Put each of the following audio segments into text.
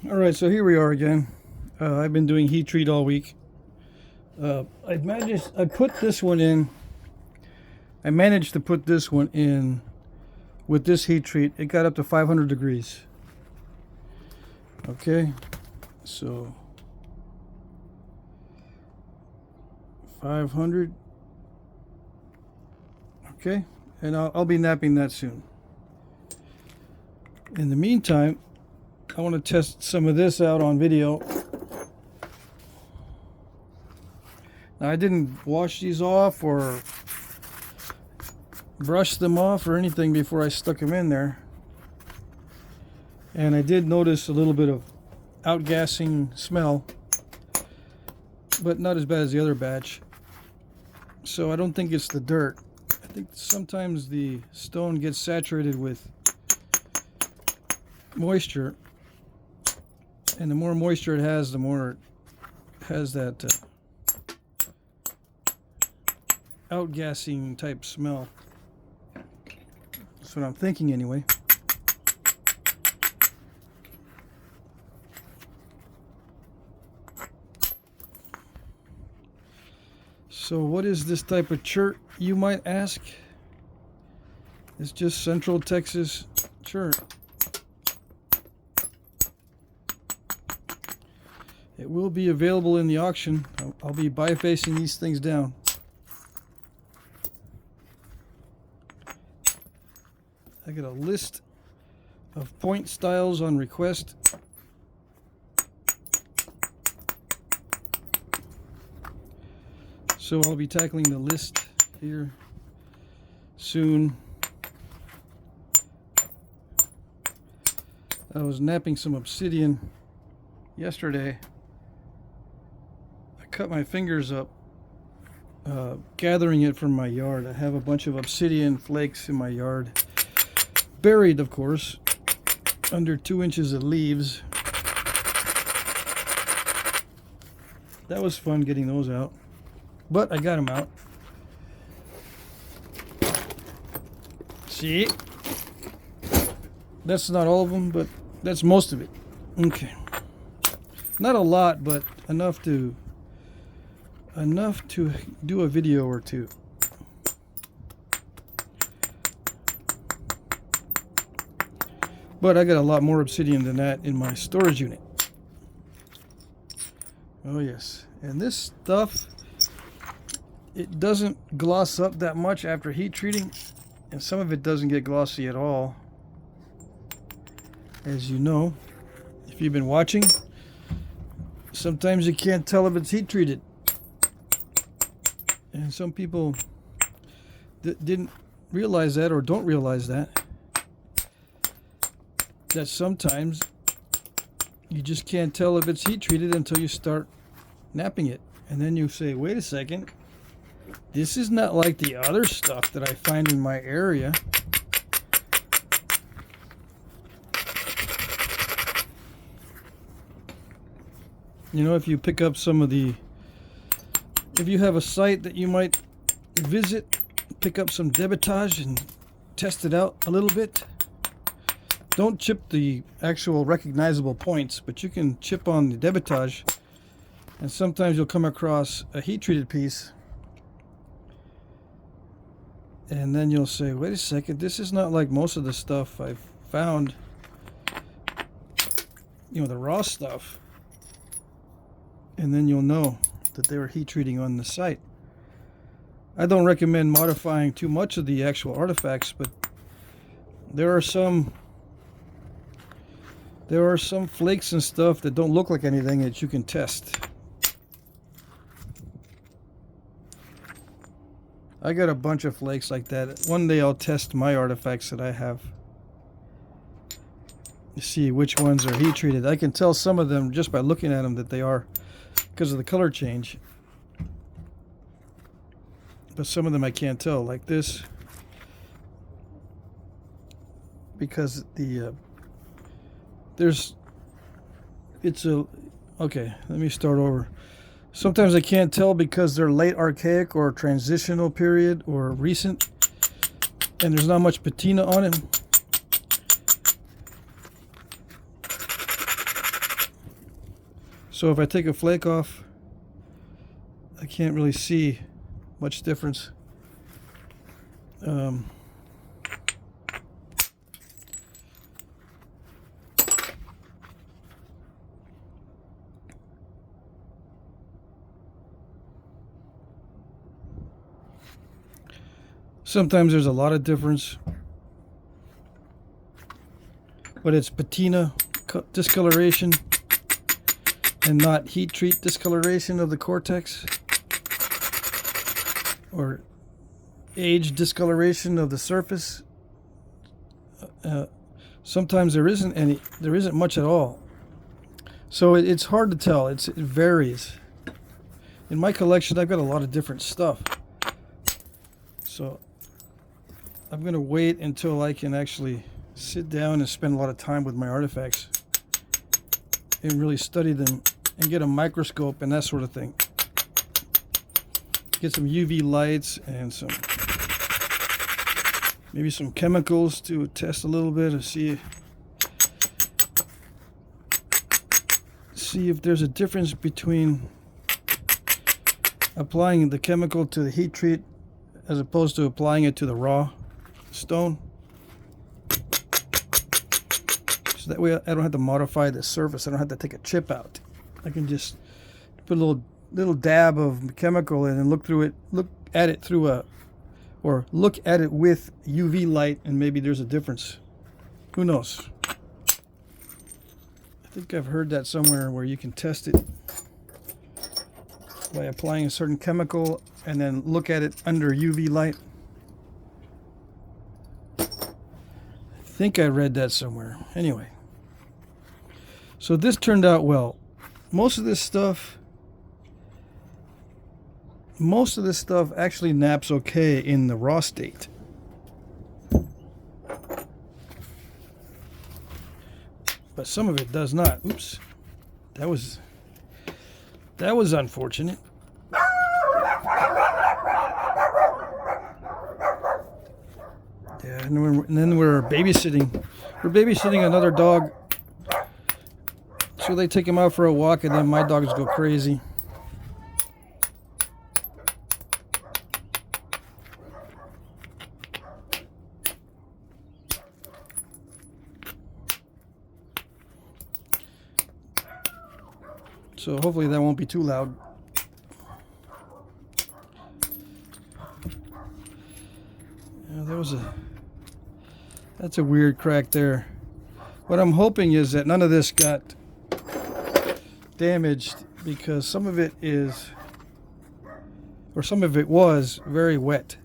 Alright, so here we are again. I've been doing heat treat all week. I managed to put this one in with this heat treat. It got up to 500 degrees. Okay, so 500. Okay, and I'll be napping that soon. In the meantime, I want to test some of this out on video. Now, I didn't wash these off or brush them off or anything before I stuck them in there. And I did notice a little bit of outgassing smell, but not as bad as the other batch. So I don't think it's the dirt. I think sometimes the stone gets saturated with moisture, and the more moisture it has, the more it has that outgassing type smell. That's what I'm thinking anyway. So what is this type of chert, you might ask? It's just Central Texas chert. It will be available in the auction. I'll be bifacing these things down. I got a list of point styles on request. So I'll be tackling the list here soon. I was napping some Obsidian yesterday. I cut my fingers up gathering it from my yard. I have a bunch of Obsidian flakes in my yard, buried of course under 2 inches of leaves. That was fun getting those out, but I got them out. See, that's not all of them, but that's most of it. Okay, not a lot, but enough to do a video or two. But I got a lot more Obsidian than that in my storage unit. Oh yes, and this stuff, it doesn't gloss up that much after heat treating, and some of it doesn't get glossy at all. As you know, if you've been watching, sometimes you can't tell if it's heat treated. And some people didn't realize that, or don't realize that sometimes you just can't tell if it's heat treated until you start napping it. And then you say, wait a second, this is not like the other stuff that I find in my area. You know, if you pick up some of the, if you have a site that you might visit, pick up some debitage and test it out a little bit. Don't chip the actual recognizable points, but you can chip on the debitage, and sometimes you'll come across a heat treated piece, and then you'll say, wait a second, this is not like most of the stuff I've found, you know, the raw stuff. And then you'll know that they were heat treating on the site. I don't recommend modifying too much of the actual artifacts, but there are some flakes and stuff that don't look like anything that you can test. I got a bunch of flakes like that. One day I'll test my artifacts that I have to see which ones are heat treated. I can tell some of them just by looking at them that they are, because of the color change. But some of them I can't tell, like this, because the okay, let me start over. Sometimes I can't tell because they're late archaic or transitional period or recent, and there's not much patina on them. So if I take a flake off, I can't really see much difference. Sometimes there's a lot of difference, but it's patina discoloration and not heat treat discoloration of the cortex, or age discoloration of the surface. Sometimes there isn't much at all. So it's hard to tell. It varies. In my collection, I've got a lot of different stuff. So I'm going to wait until I can actually sit down and spend a lot of time with my artifacts and really study them and get a microscope and that sort of thing. Get some UV lights and maybe some chemicals to test a little bit and see if there's a difference between applying the chemical to the heat treat as opposed to applying it to the raw stone. So that way I don't have to modify the surface. I don't have to take a chip out. I can just put a little dab of chemical in and look at it with UV light, and maybe there's a difference. Who knows? I think I've heard that somewhere where you can test it by applying a certain chemical and then look at it under UV light. I think I read that somewhere. Anyway, so this turned out well. Most of this stuff actually naps okay in the raw state. But some of it does not. Oops. That was unfortunate. Yeah, and then we're babysitting. We're babysitting another dog. So they take him out for a walk, and then my dogs go crazy. So hopefully that won't be too loud. Yeah, that's a weird crack there. What I'm hoping is that none of this got damaged, because some of it was very wet.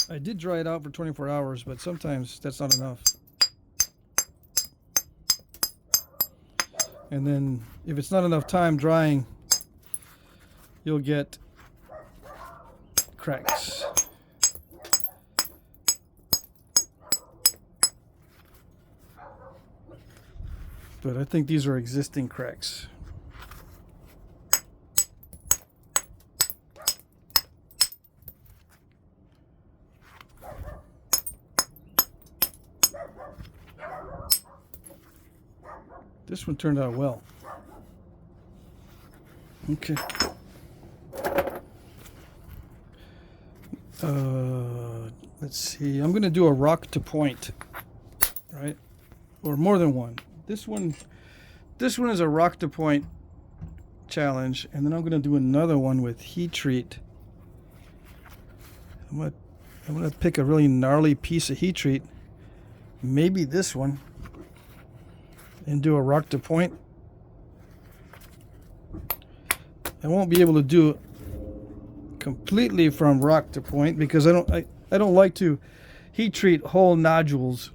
I did dry it out for 24 hours, but sometimes that's not enough. And then if it's not enough time drying, you'll get cracks. But I think these are existing cracks. This one turned out well. Okay. Let's see. I'm going to do a rock to point, right? Or more than one. This one is a rock to point challenge, and then I'm going to do another one with heat treat. I'm going to pick a really gnarly piece of heat treat, maybe this one, and do a rock to point. I won't be able to do it completely from rock to point because I don't like to heat treat whole nodules.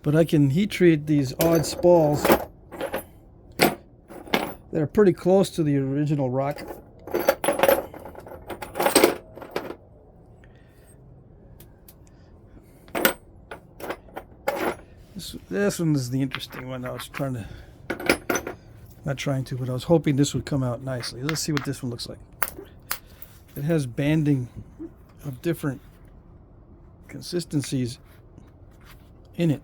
But I can heat treat these odd spalls that are pretty close to the original rock. This one is the interesting one. I was but I was hoping this would come out nicely. Let's see what this one looks like. It has banding of different consistencies in it.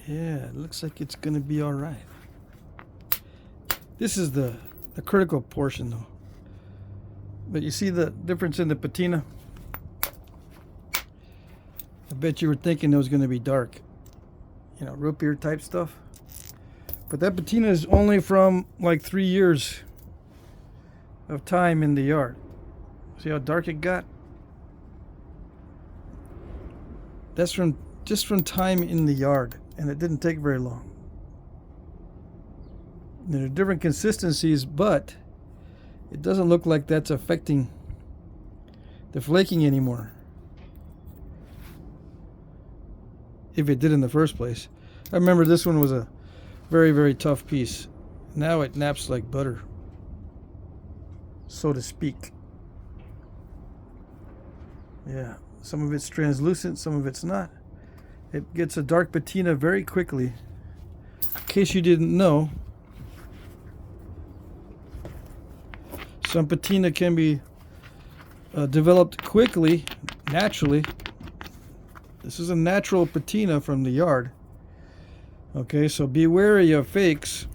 Yeah, it looks like it's gonna be all right. This is the critical portion though. But you see the difference in the patina? I bet you were thinking it was gonna be dark. You know, root beer type stuff. But that patina is only from like 3 years of time in the yard. See how dark it got? That's from just from time in the yard, and it didn't take very long. There are different consistencies, but it doesn't look like that's affecting the flaking anymore. If it did in the first place. I remember this one was a very, very tough piece. Now it naps like butter, so to speak. Yeah, some of it's translucent, some of it's not. It gets a dark patina very quickly. In case you didn't know, some patina can be developed quickly, naturally. This is a natural patina from the yard. Okay, so be wary of fakes.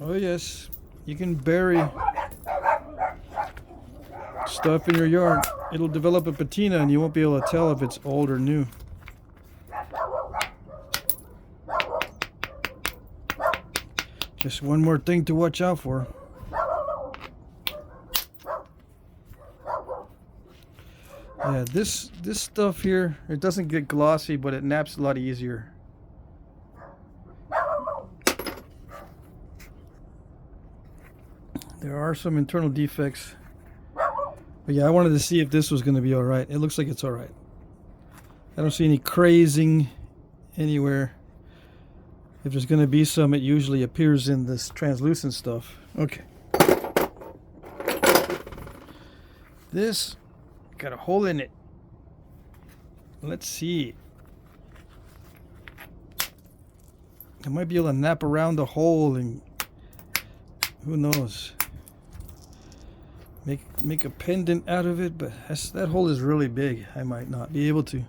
Oh yes, you can bury stuff in your yard. It'll develop a patina and you won't be able to tell if it's old or new. Just one more thing to watch out for. Yeah, this stuff here, it doesn't get glossy, but it naps a lot easier. There are some internal defects. But yeah, I wanted to see if this was going to be alright. It looks like it's alright. I don't see any crazing anywhere. If there's going to be some, it usually appears in this translucent stuff. Okay. This got a hole in it. Let's see. I might be able to nap around the hole and who knows. Make a pendant out of it, but that hole is really big. I might not be able to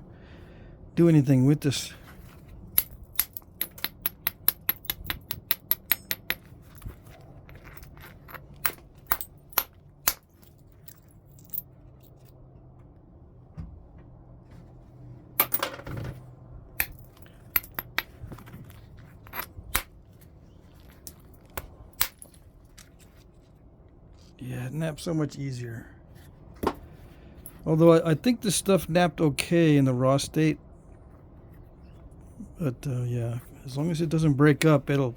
do anything with this. Yeah, it naps so much easier. Although I think this stuff napped okay in the raw state. But yeah, as long as it doesn't break up, it'll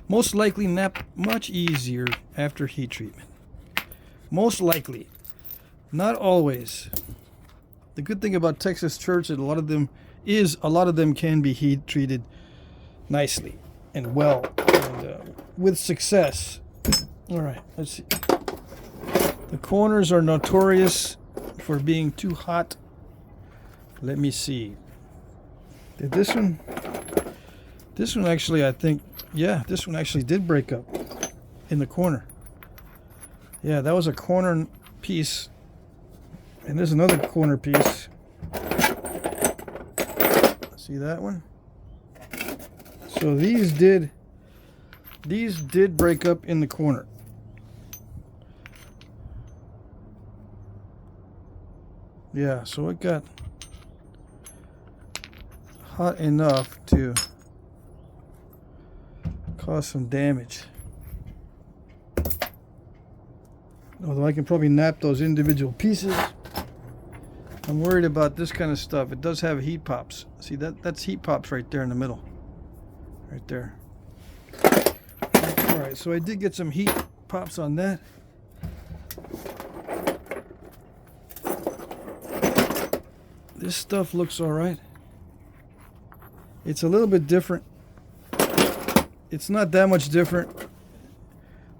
most likely nap much easier after heat treatment. Most likely. Not always. The good thing about Texas church is a lot of them can be heat treated nicely and well and with success. All right, let's see. The corners are notorious for being too hot. Let me see. Did this one actually, I think, yeah, this one actually did break up in the corner. Yeah, that was a corner piece. And there's another corner piece. See that one? So these did break up in the corner. Yeah, so it got hot enough to cause some damage. Although I can probably nap those individual pieces. I'm worried about this kind of stuff. It does have heat pops. See, that's heat pops right there in the middle. Right there. Alright, so I did get some heat pops on that. This stuff looks alright. It's a little bit different. It's not that much different,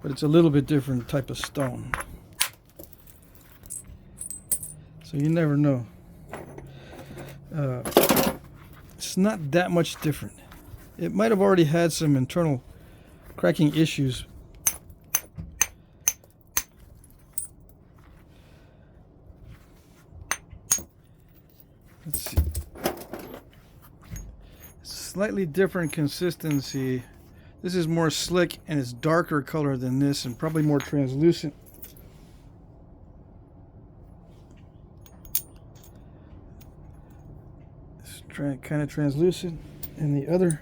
but it's a little bit different type of stone. So you never know. It's not that much different. It might have already had some internal cracking issues Let's see. Slightly different consistency. This is more slick and it's darker color than this and probably more translucent. It's kind of translucent, and the other,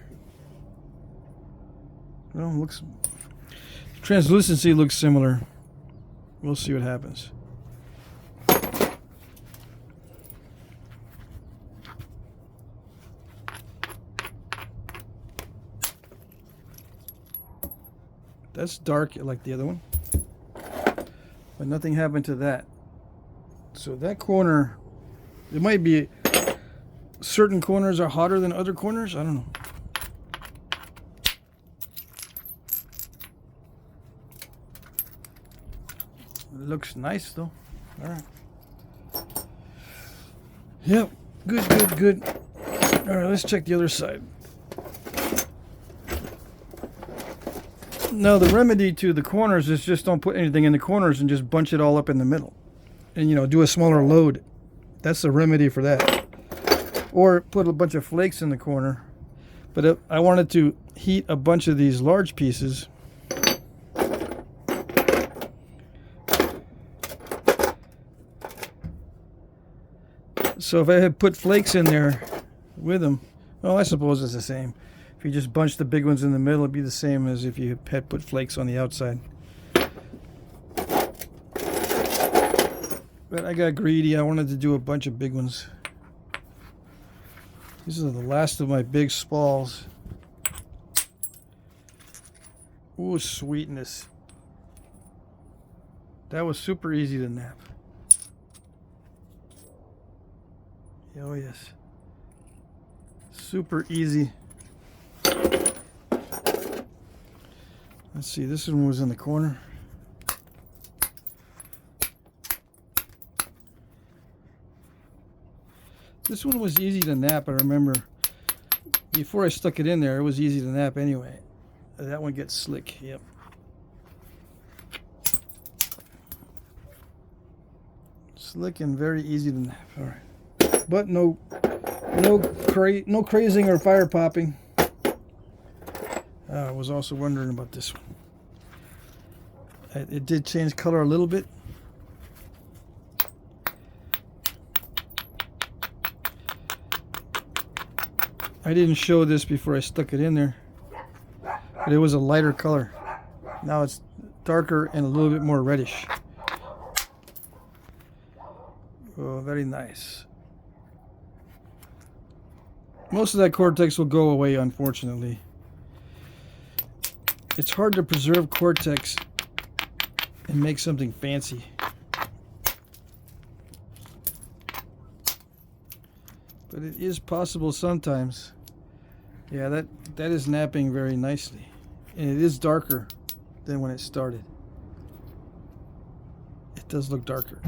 well, looks, translucency looks similar. We'll see what happens. That's dark like the other one, but nothing happened to that. So that corner, it might be certain corners are hotter than other corners. I don't know. It looks nice though. All right. Yep. Good, good, good. All right, let's check the other side. Now the remedy to the corners is just don't put anything in the corners and just bunch it all up in the middle. And, you know, do a smaller load. That's the remedy for that. Or put a bunch of flakes in the corner. But if I wanted to heat a bunch of these large pieces. So if I had put flakes in there with them, well, I suppose it's the same. If you just bunch the big ones in the middle, it'd be the same as if you had put flakes on the outside. But I got greedy. I wanted to do a bunch of big ones. These are the last of my big spalls. Ooh, sweetness. That was super easy to nap. Oh yes. Super easy. Let's see, this one was in the corner. This one was easy to nap, I remember. Before I stuck it in there, it was easy to nap anyway. That one gets slick, yep. Slick and very easy to nap, alright. But no crazing or fire popping. I was also wondering about this one. It did change color a little bit. I didn't show this before I stuck it in there, but it was a lighter color. Now it's darker and a little bit more reddish. Oh, very nice. Most of that cortex will go away, unfortunately. It's hard to preserve cortex and make something fancy. But it is possible sometimes. Yeah, that is napping very nicely. And it is darker than when it started. It does look darker.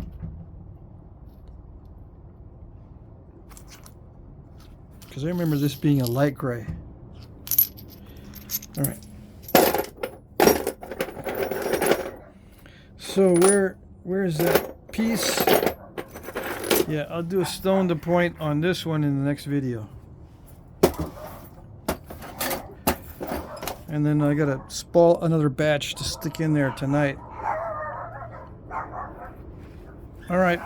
Because I remember this being a light gray. All right. So where is that piece? Yeah, I'll do a stone to point on this one in the next video. And then I gotta spall another batch to stick in there tonight. All right.